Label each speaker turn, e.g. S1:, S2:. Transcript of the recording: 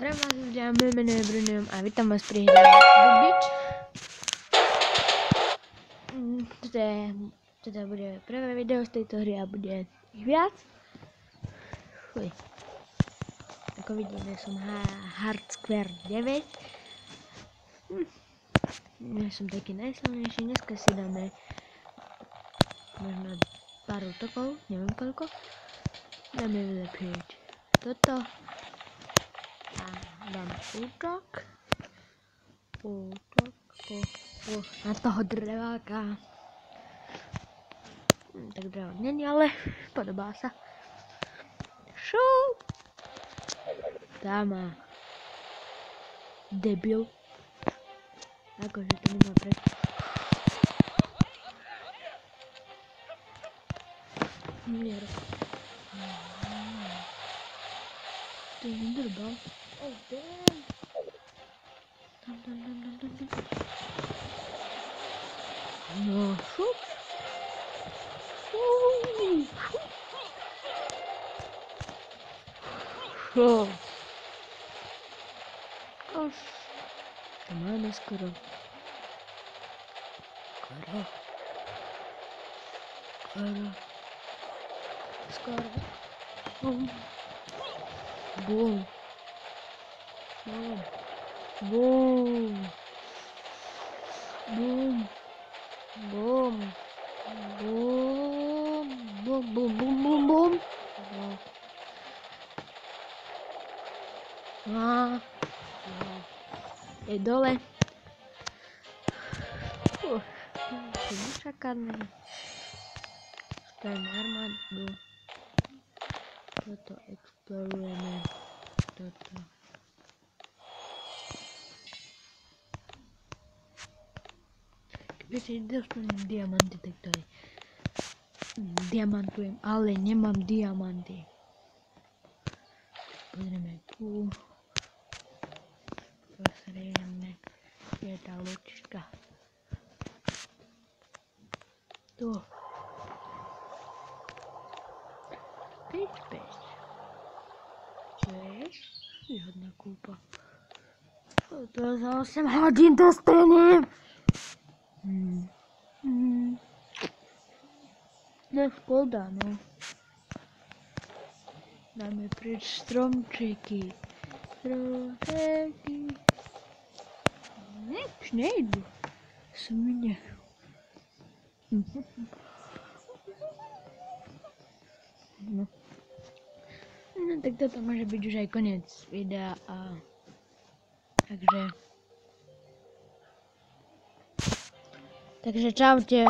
S1: Zdravím vás ľudia, moje meno je Bruno a vítam vás pri hre Bubič. Teda bude prvé video z tejto hry a bude ich viac. Fuj. Ako vidíme, som Hard Square 9. Nie som taký najsilnejší, dneska si dáme možno pár útokov, neviem koľko. Dáme vylepšiť toto. A dám útok. Na toho dreváka. Tak drevák není, ale podobá sa. Šup! Dáma. Debil. Akože to nemá preč. Mier. To je nedrbal. Oh damn. No, šup. Šup. Už. To máme skoro. Skoro. Bum. Bum. Bum. Bum. Bum. Bum. Bum. Bum. Bum. Bum. Bum. Bum. Je dole. Nečakané. Spravíme armádu. Toto explorujeme. Toto. Keby si dostanem diamanty, tak to je. Diamantujem, ale nemám diamanty. Pozrieme tu. Pozrieme. Je tá loďka. Tu. Peš. Čo je? Výhodná kúpa. To za 8 hodín dostanem. No škoda, no. Dáme preč stromčeky. Stromčeky. Už nejdu. Svine. No. No tak toto môže byť už aj koniec videa a takže čaute.